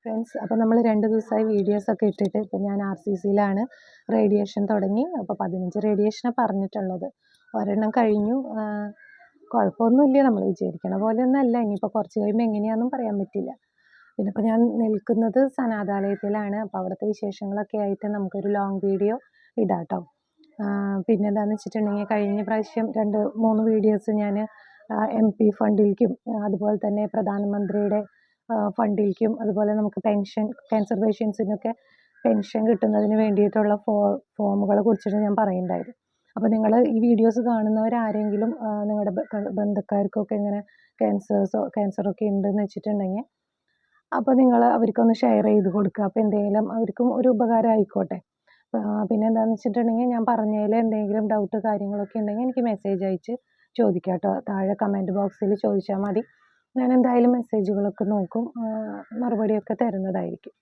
Friends, അപ്പോൾ നമ്മൾ 2 ദിവസമായി വീഡിയോസൊക്കെ ഇട്ടിട്ട് ഇപ്പോൾ ഞാൻ RCCയിലാണ്. റേഡിയേഷൻ തുടങ്ങി. അപ്പോൾ 15 റേഡിയേഷനാണ് പറഞ്ഞിട്ടുള്ളത്. ഒരെണ്ണം കഴിഞ്ഞു. കുഴപ്പമൊന്നുമില്ല, നമ്മൾ വിചാരിക്കണ പോലെയൊന്നും അല്ല. ഇനിയിപ്പോൾ കുറച്ച് കഴിയുമ്പോൾ എങ്ങനെയാണെന്നും പറയാൻ പറ്റില്ല. പിന്നെ ഇപ്പോൾ ഞാൻ നിൽക്കുന്നത് സനാതാലയത്തിലാണ്. അപ്പോൾ അവിടുത്തെ വിശേഷങ്ങളൊക്കെ ആയിട്ട് നമുക്കൊരു ലോങ് വീഡിയോ ഇടാം കേട്ടോ. പിന്നെ എന്താണെന്ന് വെച്ചിട്ടുണ്ടെങ്കിൽ കഴിഞ്ഞ പ്രാവശ്യം 2-3 വീഡിയോസ് ഞാൻ MP ഫണ്ടിലേക്കും അതുപോലെ തന്നെ പ്രധാനമന്ത്രിയുടെ ഫണ്ടിലേക്കും അതുപോലെ നമുക്ക് പെൻഷൻ ക്യാൻസർ പേഷ്യൻസിനൊക്കെ പെൻഷൻ കിട്ടുന്നതിന് വേണ്ടിയിട്ടുള്ള ഫോമുകളെ കുറിച്ചിട്ട് ഞാൻ പറയുന്നുണ്ടായിരുന്നു. അപ്പോൾ നിങ്ങൾ ഈ വീഡിയോസ് കാണുന്നവരാരെങ്കിലും നിങ്ങളുടെ ബന്ധുക്കാർക്കൊക്കെ ഇങ്ങനെ ക്യാൻസറൊക്കെ ഉണ്ടെന്ന് വെച്ചിട്ടുണ്ടെങ്കിൽ അപ്പോൾ നിങ്ങൾ അവർക്കൊന്ന് ഷെയർ ചെയ്ത് കൊടുക്കുക. അപ്പോൾ എന്തെങ്കിലും അവർക്കും ഒരു ഉപകാരം ആയിക്കോട്ടെ. പിന്നെ എന്താണെന്ന് വെച്ചിട്ടുണ്ടെങ്കിൽ ഞാൻ പറഞ്ഞതിൽ എന്തെങ്കിലും ഡൗട്ട് കാര്യങ്ങളൊക്കെ ഉണ്ടെങ്കിൽ എനിക്ക് മെസ്സേജ് അയച്ച് ചോദിക്കാം കേട്ടോ. താഴെ കമൻറ്റ് ബോക്സിൽ ചോദിച്ചാൽ മതി. ഞാൻ എന്തായാലും മെസ്സേജുകളൊക്കെ നോക്കും, മറുപടിയൊക്കെ തരുന്നതായിരിക്കും.